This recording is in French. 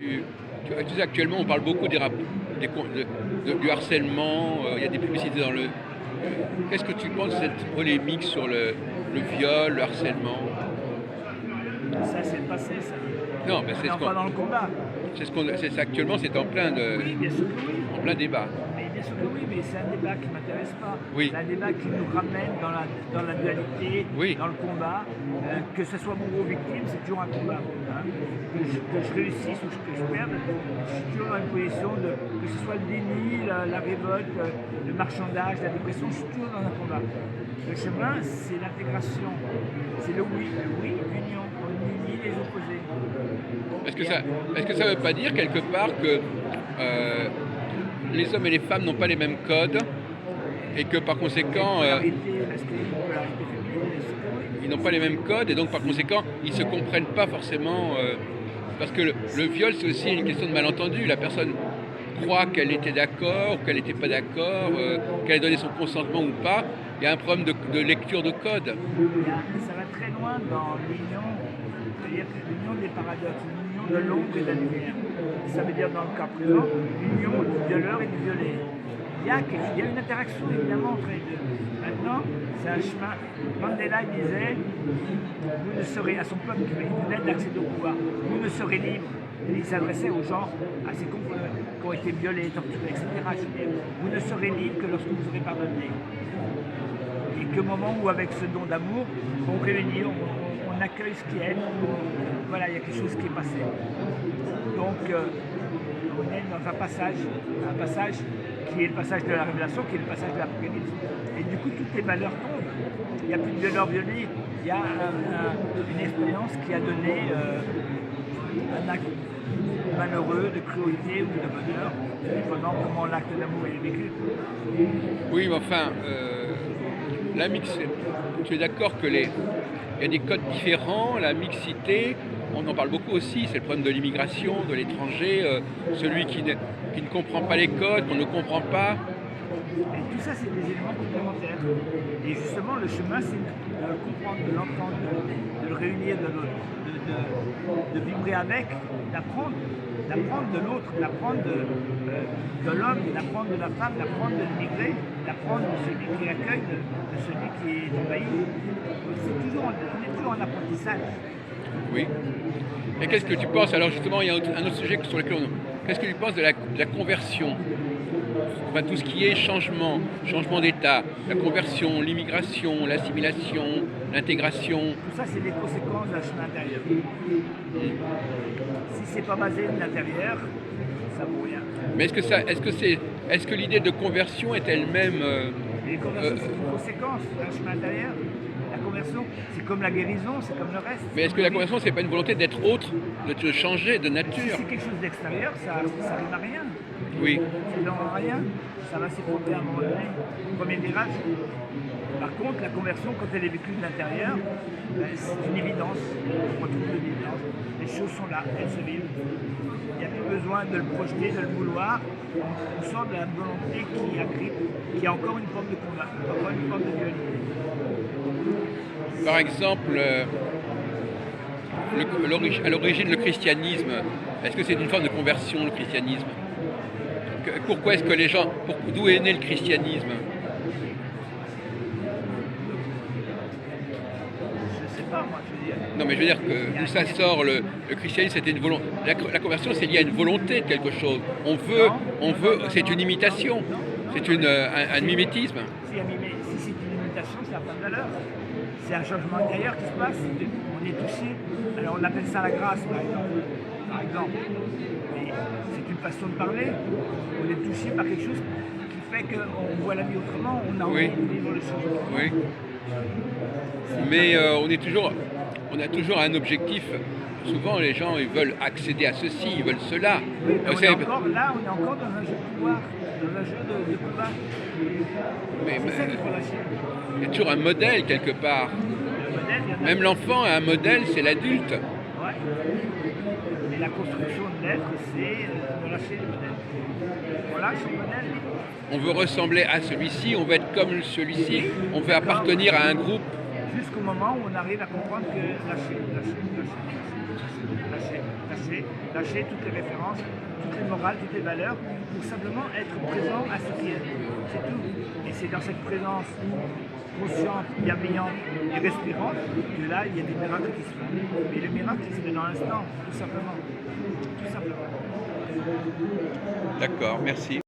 Tu, tu sais, actuellement, on parle beaucoup du harcèlement. Il y a des publicités dans le. Qu'est-ce que tu penses de cette polémique sur le viol, le harcèlement? Ça, c'est le passé, ça. Non, mais On est encore dans le combat. actuellement, c'est Oui, bien sûr que oui. en plein débat. Mais bien sûr que oui, mais c'est un débat qui ne m'intéresse pas. Oui, C'est un débat qui nous ramène dans la dualité, oui. dans le combat. Que ce soit bourreau ou victime, c'est toujours un combat. Hein. Que je réussisse ou que je perde, je suis toujours dans une position que ce soit le déni, la révolte, le marchandage, la dépression, je suis toujours dans un combat. Le chemin, c'est l'intégration, c'est le oui. Le oui, l'union, on unit les opposés. Est-ce que Et ça, est-ce que ça veut pas dire quelque part que les hommes et les femmes n'ont pas les mêmes codes et que par conséquent, polarité masculine, polarité féminine, c'est que oui. ils n'ont pas les mêmes codes et donc par conséquent, ils se comprennent pas forcément. Parce que le viol, c'est aussi une question de malentendu. La personne croit qu'elle était d'accord, qu'elle n'était pas d'accord, qu'elle a donné son consentement ou pas. Il y a un problème de lecture de code. Ça va très loin dans l'union, c'est-à-dire l'union des paradoxes, l'union de l'ombre et de la lumière. Ça veut dire dans le cas présent, l'union du violeur et du violé. Il y a une interaction évidemment entre les deux. Maintenant, c'est un chemin. Mandela disait, vous ne serez, à son peuple qui venait d'accéder au pouvoir, vous ne serez libre. Et il s'adressait aux gens, à ces qui ont été violés, torturés, etc. Je veux dire, vous ne serez libre que lorsque vous aurez pardonné. Et qu'au moment où, avec ce don d'amour, on réunit, on accueille ce qui est, voilà, il y a quelque chose qui est passé. Donc, on est dans un passage qui est le passage de la révélation, qui est le passage de l'Apocalypse. Et du coup, toutes les valeurs tombent. Il n'y a plus de violeurs violés, il y a une expérience qui a donné un acte malheureux de cruauté ou de bonheur, dépendant comment l'acte d'amour est vécu. Oui, mais enfin, la mixité, tu es d'accord que il y a des codes différents, la mixité, on en parle beaucoup aussi, c'est le problème de l'immigration, de l'étranger, celui qui ne comprend pas les codes, qu'on ne comprend pas. Et tout ça, c'est des éléments complémentaires. Et justement, le chemin, c'est de le comprendre, de l'entendre, de le réunir, de vibrer avec, d'apprendre de l'autre, d'apprendre de l'homme, d'apprendre de la femme, d'apprendre de l'immigré, d'apprendre de celui qui accueille, de celui qui est envahi. On est toujours en apprentissage. Oui. Et qu'est-ce que tu penses, alors justement, il y a un autre sujet sur lequel qu'est-ce que tu penses de la conversion? Enfin, tout ce qui est changement d'état, la conversion, l'immigration, l'assimilation, l'intégration. Tout ça, c'est des conséquences d'un chemin intérieur. Si c'est pas basé de l'intérieur, ça vaut rien. Mais est-ce que l'idée de conversion est elle-même Les conversions, c'est une conséquence d'un chemin intérieur. La conversion, c'est comme la guérison, c'est comme le reste. mais est-ce que la conversion, c'est pas une volonté d'être autre, de changer de Si nature? c'est quelque chose d'extérieur, ça rime à rien. Oui. C'est dans rien, ça va s'effondrer à un moment donné. Premier virage. Par contre, la conversion, quand elle est vécue de l'intérieur, ben, c'est une évidence. On retrouve une évidence. Les choses sont là, elles se vivent. Il n'y a plus besoin de le projeter, de le vouloir. On sort de la volonté qui agrippe, qui a encore une forme de combat, encore une forme de dualité. Par exemple, à l'origine, le christianisme, est-ce que c'est une forme de conversion, le christianisme? Pourquoi est-ce que les gens... D'où est né le christianisme? Je ne sais pas, moi, je veux dire. Non, mais je veux dire que d'où ça sort le christianisme, c'était une volonté. La conversion, c'est lié à une volonté de quelque chose. C'est une imitation, c'est un mimétisme. Si c'est une imitation, c'est un pas de valeur. C'est un changement intérieur qui se passe. On est touché. Alors on appelle ça la grâce, par exemple. Mais c'est une façon de parler. On est touché par quelque chose qui fait qu'on voit la vie autrement. On a envie de vivre les choses autrement. Oui. Mais on a toujours un objectif. Souvent, les gens, ils veulent accéder à ceci, ils veulent cela. Oui, mais on est encore dans un jeu de pouvoir, dans un jeu de combat. C'est ça qu'il faut lâcher. Il y a toujours un modèle quelque part. Le modèle, il y en a. Même l'enfant a un modèle, c'est l'adulte. Ouais. Et la construction de l'être, c'est de lâcher le modèle. On lâche son modèle. On veut ressembler à celui-ci, on veut être comme celui-ci, on veut appartenir à un groupe. jusqu'au moment où on arrive à comprendre que lâcher toutes les références, toutes les morales, toutes les valeurs, pour simplement être présent à ce qui est. C'est tout. Et c'est dans cette présence consciente, bienveillante et respirante que là, il y a des miracles qui se font. Et le miracle, il se fait dans l'instant, tout simplement. Tout simplement. D'accord, merci.